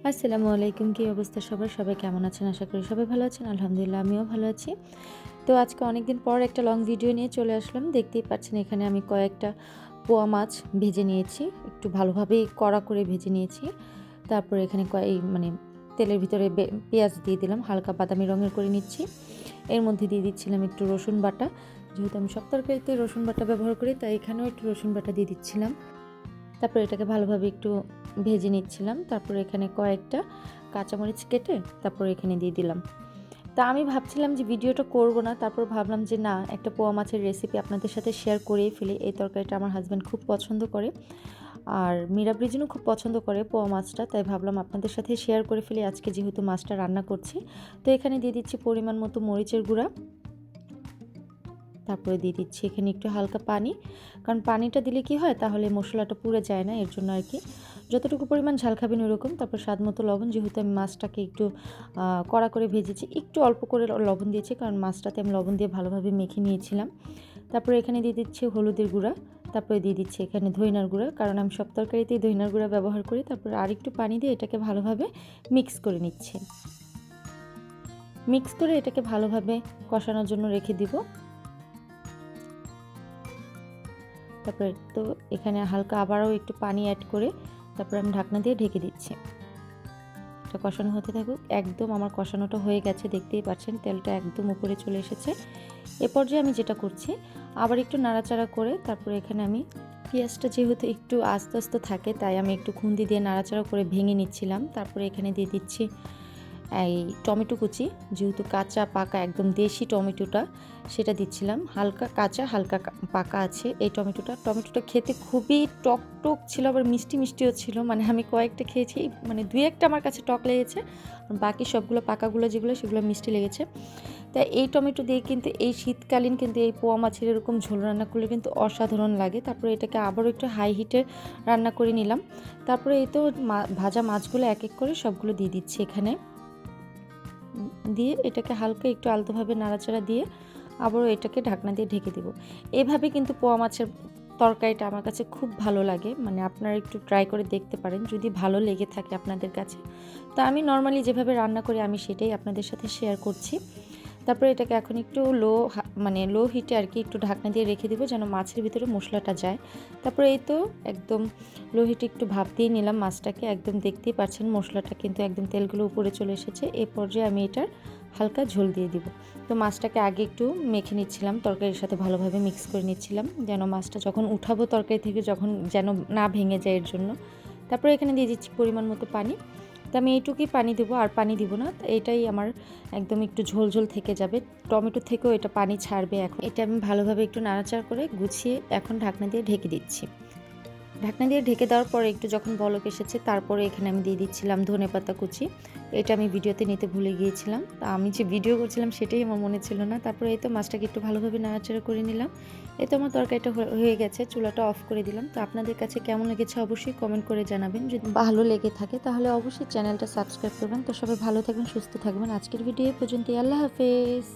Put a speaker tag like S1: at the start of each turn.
S1: আসসালামু আলাইকুম। কী অবস্থা সবার? সবাই কেমন আছেন? আশা করি সবাই ভালো আছেন। আলহামদুলিল্লাহ আমিও ভালো আছি। তো আজকে অনেকদিন পর একটা লং ভিডিও নিয়ে চলে আসলাম। দেখতেই পাচ্ছেন এখানে আমি কয়েকটা পোয়া মাছ ভেজে নিয়েছি। একটু ভালোভাবেই কড়া করে ভেজে নিয়েছি। তারপরে এখানে তেলের ভিতরে পেঁয়াজ দিয়ে দিলাম, হালকা বাদামি রঙের করে নিচ্ছি। এর মধ্যে দিয়ে দিচ্ছিলাম একটু রসুন বাটা। যেহেতু আমি সব তরকারিতে রসুন বাটা ব্যবহার করি, তাই এখানেও একটু রসুন বাটা দিয়ে দিচ্ছিলাম। তারপর এটাকে ভালোভাবে একটু ভেজে নিচ্ছিলাম। তারপরে এখানে কয়েকটা কাঁচামরিচ কেটে তারপর এখানে দিয়ে দিলাম। তা আমি ভাবছিলাম যে ভিডিওটা করব না, তারপর ভাবলাম যে না, একটা পোয়া মাছের রেসিপি আপনাদের সাথে শেয়ার করেই ফেলি। এই তরকারিটা আমার হাজব্যান্ড খুব পছন্দ করে, আর মীরা ব্রিজনও খুব পছন্দ করে পোয়া মাছটা, তাই ভাবলাম আপনাদের সাথে শেয়ার করে ফেলি আজকে যেহেতু মাছটা রান্না করছি। তো এখানে দিয়ে দিচ্ছি পরিমাণ মতো মরিচের গুঁড়া। তারপরে দিয়ে দিচ্ছি এখানে একটু হালকা পানি, কারণ পানিটা দিলে কি হয়, তাহলে মশলাটা পুড়ে যায় না, এর জন্য আর কি। যতটুকু পরিমাণ ঝাল খাবেন ওরকম। তারপর স্বাদ মতো লবণ, যেহেতু আমি মাছটাকে একটু কড়া করে ভেজেছি, একটু অল্প করে লবণ দিয়েছি, কারণ মাছটাতে আমি লবণ দিয়ে ভালোভাবে মেখে নিয়েছিলাম। তারপরে এখানে দিয়ে দিচ্ছি হলুদের গুঁড়া। তারপরে দিয়ে দিচ্ছি এখানে ধইনার গুঁড়া, কারণ আমি সব তরকারিতেই ধইনার গুঁড়া ব্যবহার করি। তারপরে আর একটু পানি দিয়ে এটাকে ভালোভাবে মিক্স করে নিচ্ছি। মিক্স করে এটাকে ভালোভাবে কষানোর জন্য রেখে দিব। তারপরে তো এখানে হালকা আবারও একটু পানি অ্যাড করে তারপরে আমি ঢাকনা দিয়ে ঢেকে দিচ্ছি। এটা কষানো হতে থাকুক। একদম আমার কষানোটা হয়ে গেছে, দেখতেই পাচ্ছেন তেলটা একদম উপরে চলে এসেছে। এ পর্যায়ে আমি যেটা করছি, আবার একটু নাড়াচাড়া করে তারপরে এখানে আমি পেঁয়াজটা যেহেতু একটু আস্তে আস্তে থাকে, তাই আমি একটু খুন্তি দিয়ে নাড়াচাড়া করে ভেঙে নিচ্ছিলাম। তারপরে এখানে দিয়ে দিচ্ছি এই টমেটো কুচি, যেহেতু কাঁচা পাকা একদম দেশি টমেটোটা, সেটা দিচ্ছিলাম। হালকা কাঁচা হালকা পাকা আছে এই টমেটোটা খেতে খুবই টক টক ছিল, আবার মিষ্টি মিষ্টিও ছিল। মানে আমি কয়েকটা খেয়েছি, মানে দুই একটা আমার কাছে টক লেগেছে, বাকি সবগুলো পাকাগুলো যেগুলো সেগুলো মিষ্টি লেগেছে। তাই এই টমেটো দিয়ে কিন্তু এই শীতকালীন কিন্তু এই পোয়া মাছের এরকম ঝোল রান্না করলে কিন্তু অসাধারণ লাগে। তারপরে এটাকে আবারও একটু হাই হিটে রান্না করে নিলাম। তারপরে এই তো ভাজা মাছগুলো এক এক করে সবগুলো দিয়ে দিচ্ছি এখানে, দিয়ে এটাকে হালকা একটু আলতোভাবে নাড়াচাড়া দিয়ে আবারও এটাকে ঢাকনা দিয়ে ঢেকে দেব। এভাবে কিন্তু পোয়া মাছের তরকারিটা আমার কাছে খুব ভালো লাগে। মানে আপনারা একটু ট্রাই করে দেখতে পারেন যদি ভালো লেগে থাকে আপনাদের কাছে। তো আমি নর্মালি যেভাবে রান্না করি আমি সেটাই আপনাদের সাথে শেয়ার করছি। তারপরে এটাকে এখন একটু লো হিটে আর কি একটু ঢাকনা দিয়ে রেখে দেবো, যেন মাছের ভিতরে মশলাটা যায়। তারপরে এই তো একদম লো হিটে একটু ভাপ দিয়ে নিলাম মাছটাকে। একদম দেখতেই পাচ্ছেন মশলাটা কিন্তু একদম তেলগুলো উপরে চলে এসেছে। এই পর্যায়ে আমি এটার হালকা ঝোল দিয়ে দিব। তো মাছটাকে আগে একটু মেখে নিচ্ছিলাম, তরকারির সাথে ভালোভাবে মিক্স করে নিচ্ছিলাম, যেন মাছটা যখন উঠাবো তরকারি থেকে যেন না ভেঙে যায় এর জন্য। তারপরে এখানে দিয়ে দিচ্ছি পরিমাণ মতো পানি। তো আমি এইটুকুই পানি দেবো, আর পানি দিব না। এটাই আমার একদম একটু ঝোল ঝোল থেকে যাবে, টমেটো থেকেও এটা পানি ছাড়বে। এখন এটা আমি ভালোভাবে একটু নাড়াচাড়া করে গুছিয়ে এখন ঢাকনা দিয়ে ঢেকে দিচ্ছি। ঢাকনা দিয়ে ঢেকে দেওয়ার পরে একটু যখন বলক এসেছে, তারপরে এখানে আমি দিয়ে দিচ্ছিলাম ধনেপাতা কুচি। এটা আমি ভিডিওতে নিতে ভুলে গিয়েছিলাম, তা আমি যে ভিডিও করছিলাম সেটাই আমার মনে ছিল না। তারপরে এই তো মাছটাকে একটু ভালোভাবে নাড়াচাড়া করে নিলাম। এই তো আমার তরকারিটা হয়ে গেছে, চুলাটা অফ করে দিলাম। তো আপনাদের কাছে কেমন লেগেছে অবশ্যই কমেন্ট করে জানাবেন। যদি ভালো লেগে থাকে তাহলে অবশ্যই চ্যানেলটা সাবস্ক্রাইব করবেন। তো সবাই ভালো থাকবেন, সুস্থ থাকবেন। আজকের ভিডিও পর্যন্ত, আল্লাহ হাফেজ।